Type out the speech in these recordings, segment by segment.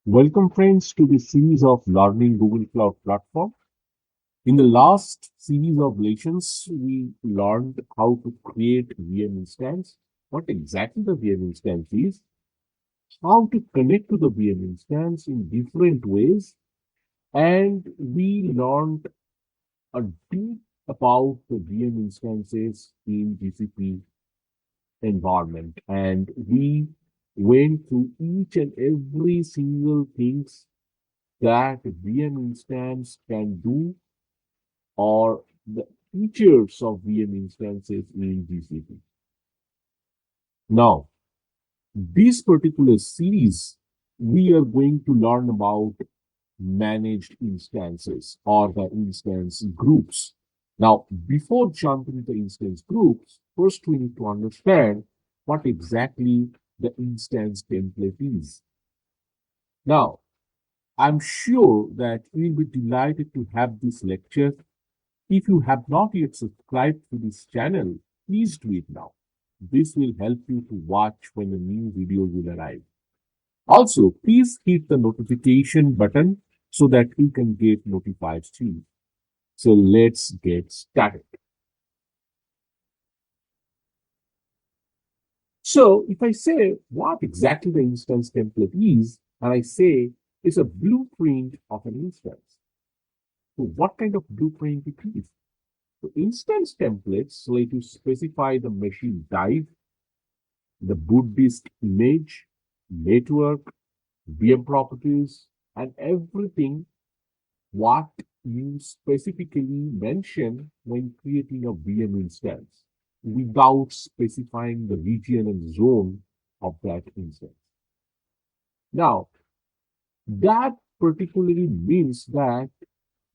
Welcome, friends, to the series of Learning Google Cloud Platform. In the last series of lessons, we learned how to create VM instance, what exactly the VM instance is, how to connect to the VM instance in different ways, and we learned a deep about the VM instances in GCP environment, and we went through each and every single things that VM instance can do or the features of VM instances in GCP. Now, this particular series, we are going to learn about managed instances or the instance groups. Now, before jumping to the instance groups, first we need to understand what exactly the instance template is. Now, I'm sure that you'll be delighted to have this lecture. If you have not yet subscribed to this channel, please do it now. This will help you to watch when a new video will arrive. Also, please hit the notification button so that you can get notified too. So let's get started. So if I say what exactly the instance template is, and I say it's a blueprint of an instance. So what kind of blueprint it is? So instance templates let you specify the machine type, the boot disk image, network, VM properties, and everything what you specifically mention when creating a VM instance without specifying the region and zone of that instance. Now, that particularly means that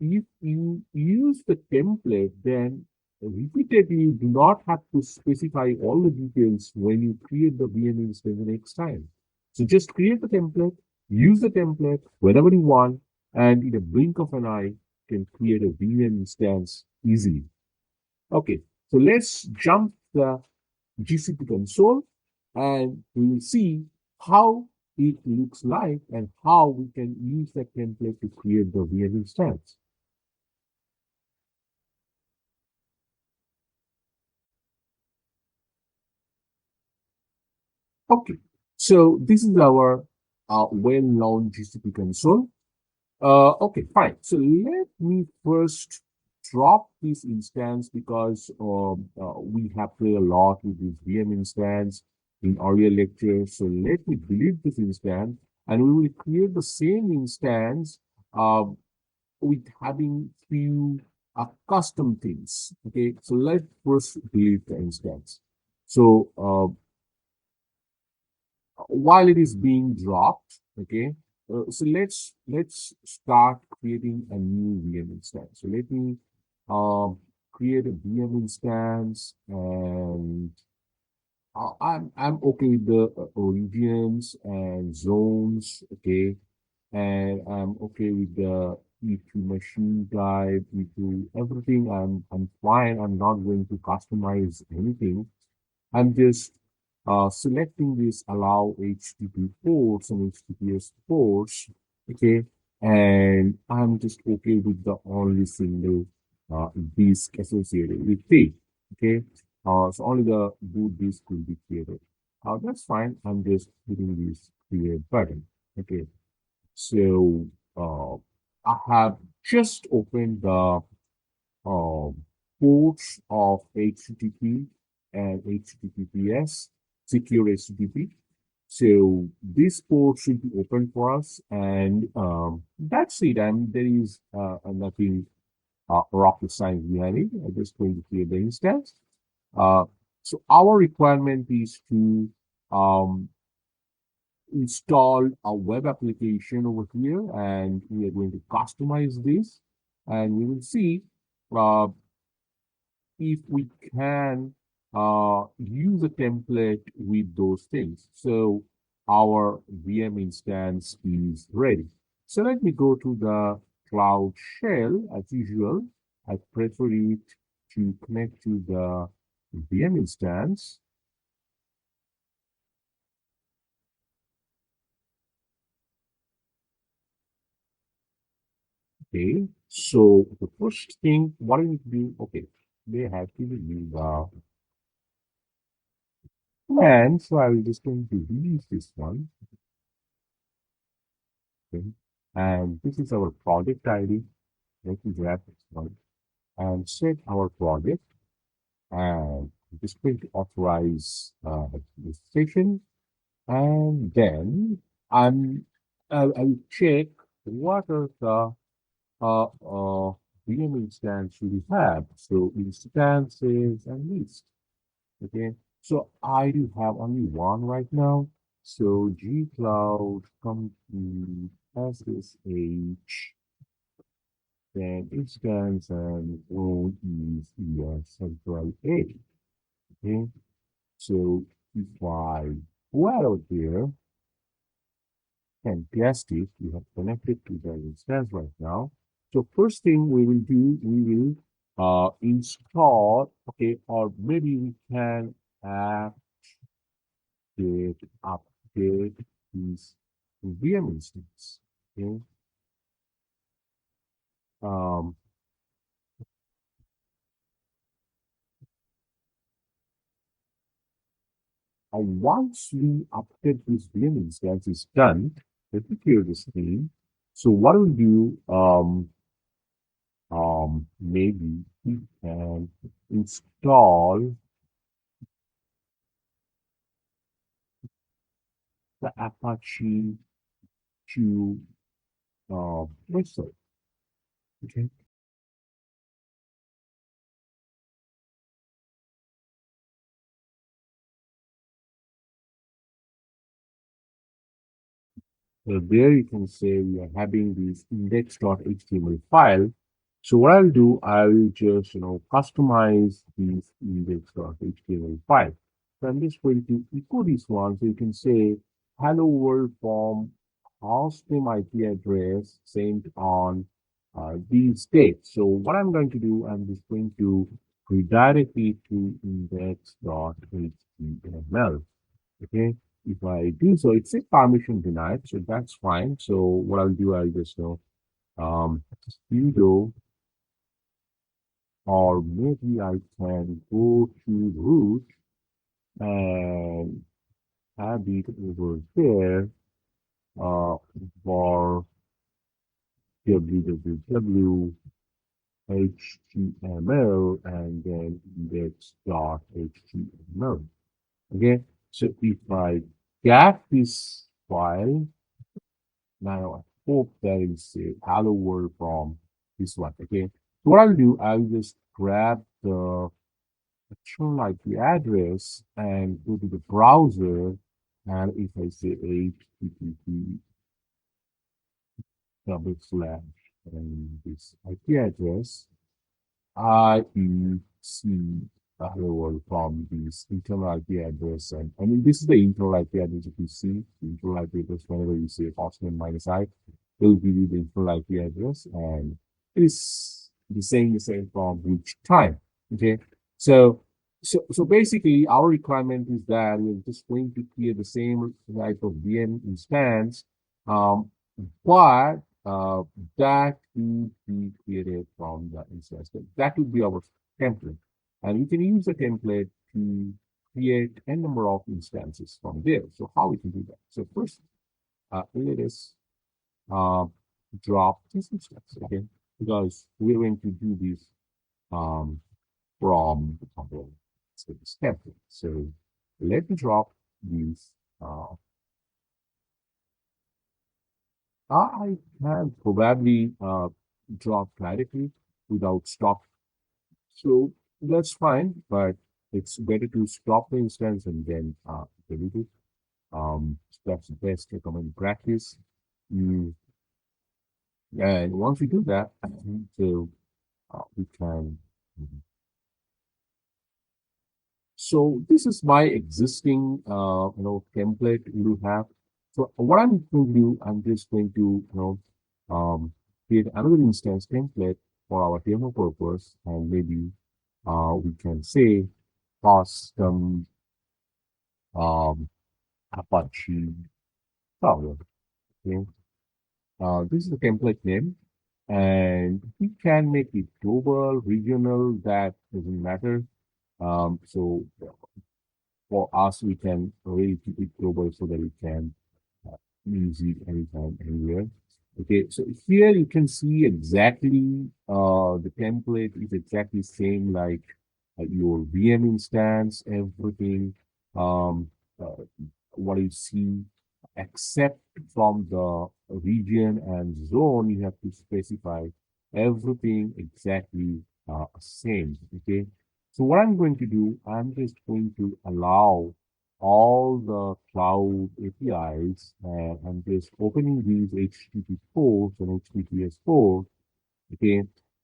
if you use the template, then repeatedly you do not have to specify all the details when you create the VM instance the next time. So just create the template, use the template whenever you want, and in a blink of an eye, you can create a VM instance easily. Okay, so let's jump the GCP console and we will see how it looks like and how we can use that template to create the VM instance. Okay, so this is our well-known GCP console. Okay, fine. So let me first drop this instance because we have played a lot with this VM instance in earlier lectures. So let me delete this instance and we will create the same instance uh, with having few custom things. Okay, so let's first delete the instance. So while it is being dropped, okay, so let's start creating a new VM instance. So let me create a VM instance, and I'm okay with the regions and zones, okay, and I'm okay with the E2 machine type, E2 everything. I'm fine. I'm not going to customize anything. I'm just selecting this allow HTTP ports and HTTPS ports, okay, and I'm just okay with the only single disk associated with it, okay. So only the boot disk will be created. That's fine. I'm just hitting this create button, okay. So I have just opened the ports of HTTP and HTTPS, secure HTTP. So this port should be open for us, and that's it. And there is nothing rocket science behind it. I'm just going to create the instance. Uh, so our requirement is to um, install a web application over here, and we are going to customize this, and we will see uh, if we can use a template with those things. So our VM instance is ready. So let me go to the Cloud Shell as usual. I prefer it to connect to the VM instance. Okay, so the first thing, what I need to do, okay, they have given me the plan, so I will just going to release this one. Okay, and this is our project ID. Let me grab this one and set our project, and just going to authorize administration, and then I'm I'll check what are the uh, uh, VM instance we have. So instances and list. Okay. So I do have only one right now. So G Cloud Company SSH, then instance and role is central A. Okay. So if I go out here and test it, we have connected to the instance right now. So first thing we will do, we will install, okay, or maybe we can update this VM instance. Okay. Um, and once we update this VM instance is done, let me clear the screen. So what we'll do, maybe we can install the Apache 2 website. Okay. So there you can say we are having this index.html file. So what I'll do, I'll just, customize this index.html file. So I'm just going to echo this one. So you can say hello world from hostname IP address sent on these dates. So what I'm going to do, I'm just going to redirect it to index.html. Okay. If I do so, it says permission denied, so that's fine. So what I'll do, I'll just sudo, or maybe I can go to root and have it over there for www HTML and then index.html. Okay, so if I get this file, now I hope that is a hello world from this one. Okay, so what I'll do, I'll just grab the actual IP address and go to the browser. And if I say HTTP double slash and this IP address, I will see the hello world from this internal IP address. And I mean, this is the internal IP address. If you see the internal IP address, whenever you say hostname minus I, it will give you the internal IP address, and it is the same from each time. Okay, so so basically, our requirement is that we're just going to create the same type of VM instance, um, but that will be created from the instance. That would be our template. And you can use the template to create a number of instances from there. So how we can do that? So first, let us uh, drop this instance, okay? Because we're going to do this um, from our template. So let me drop this. I can probably drop directly without stop. So that's fine, but it's better to stop the instance and then delete it. So that's the best recommended practice. Mm, and once we do that, so we can. So this is my existing, template you have. So what I'm going to do, I'm just going to, create another instance template for our demo purpose, and maybe we can say custom Apache Power. Okay. This is the template name. and we can make it global, regional, that doesn't matter. So for us, we can really keep it global so that we can use it anytime, anywhere. Okay, so here you can see exactly the template is exactly same like your VM instance, everything. Um, uh, what you see, except from the region and zone, you have to specify everything exactly same. Okay, so what I'm going to do, I'm just going to allow all the cloud APIs, and I'm just opening these HTTP ports and HTTPS ports, okay,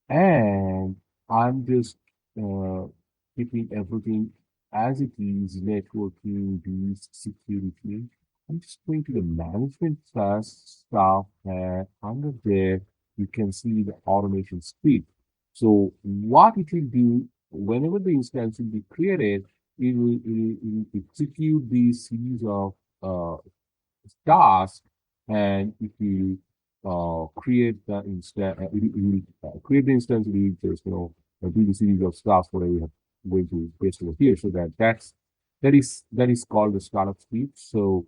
and I'm just uh, keeping everything as it is, networking, these security. I'm just going to the management class stuff, and under there, you can see the automation script. So what it will do, whenever the instance will be created, it will execute these series of uh, tasks, and it will create the instance. It will create the instance. It will just do the series of tasks whatever we have going to paste over here. So that is called the startup script. So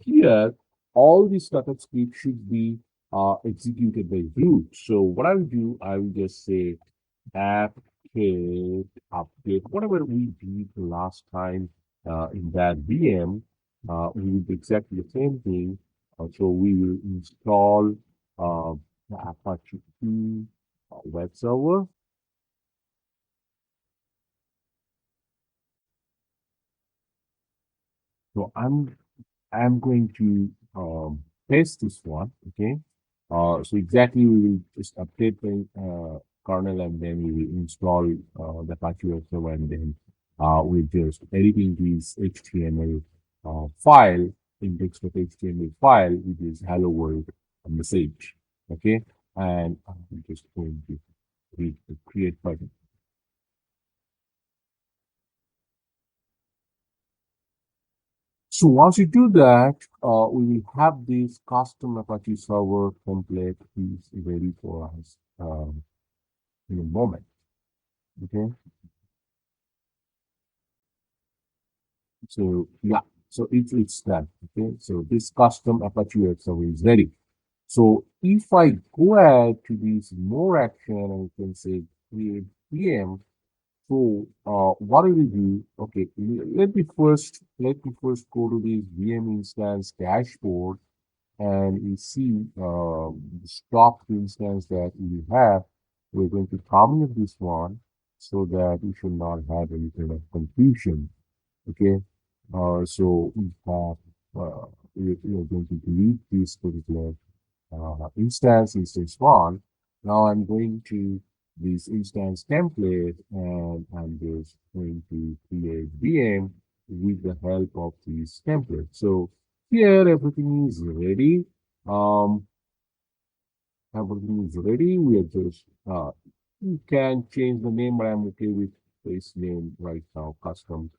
here all the startup script should be executed by root. So what I will do, I will just say app kit update, whatever we did last time in that VM, we will do exactly the same thing. So we will install the Apache 2 web server. So I'm going to paste this one. Okay. So exactly we will just update the kernel, and then we will install the Apache web server, and then we're just editing this HTML file, index.html file with this hello world message. Okay. And I'm just going to hit the create button. So once you do that, we will have this custom Apache server template is ready for us in a moment. Okay. So yeah, so it's done. Okay. So this custom Apache web server is ready. So if I go ahead to this more action, and you can say create VM. So what I will do? Okay, let me first go to this VM instance dashboard, and we see the stock instance that we have. We're going to terminate this one so that we should not have any kind of confusion. Okay, so we have we're going to delete this particular instance one. Now I'm going to this instance template, and I'm just going to create VM with the help of this template. So here everything is ready. Um, Everything is ready. We are just you can change the name, but I'm okay with this name right now, custom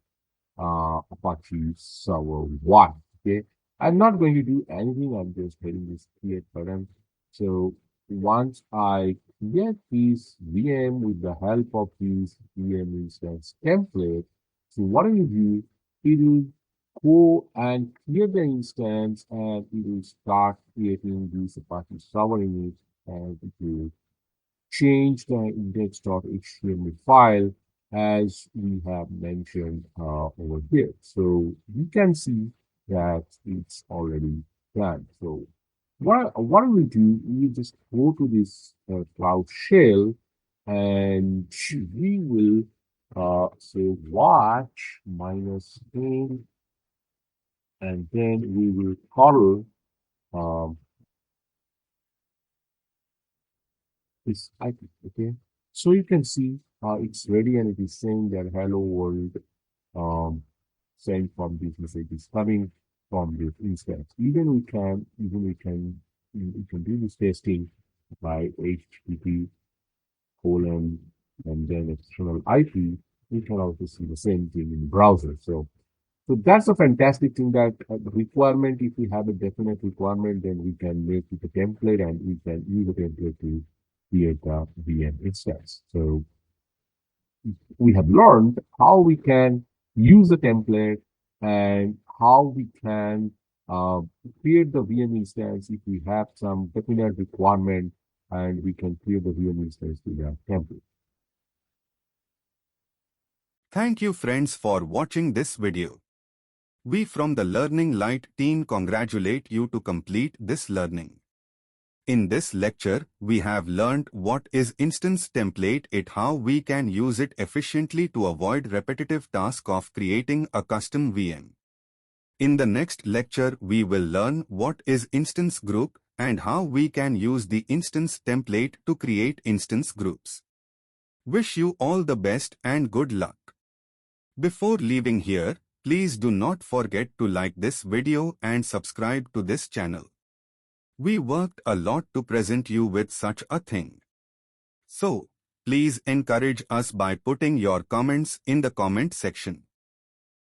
Apache Server 1. Okay. I'm not going to do anything. I'm just hitting this create button. So once I get this VM with the help of this VM instance template, so what it will do, it will go and create the instance, and it will start creating this Apache server image, and it will change the index.html file as we have mentioned over here. So you can see that it's already done. So what we do, we just go to this Cloud Shell, and we will say watch minus thing, and then we will call um, this item. Okay, so you can see it's ready, and it is saying that hello world, um, saying from this message is coming from this instance. Even we can do this testing by HTTP colon and then external IP. We can also see the same thing in the browser. So So that's a fantastic thing that requirement, if we have a definite requirement, then we can make it a template and we can use a template to create a VM instance. So we have learned how we can use a template and how we can uh, create the VM instance if we have some definite requirement and we can create the VM instance with a template. Thank you friends for watching this video. We from the Learning Light team congratulate you to complete this learning. In this lecture, we have learned what is instance template and how we can use it efficiently to avoid repetitive task of creating a custom VM. In the next lecture, we will learn what is instance group and how we can use the instance template to create instance groups. Wish you all the best and good luck. Before leaving here, please do not forget to like this video and subscribe to this channel. We worked a lot to present you with such a thing. So, please encourage us by putting your comments in the comment section.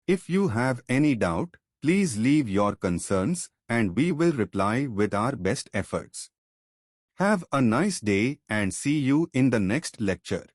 If you have any doubt, please leave your concerns and we will reply with our best efforts. Have a nice day and see you in the next lecture.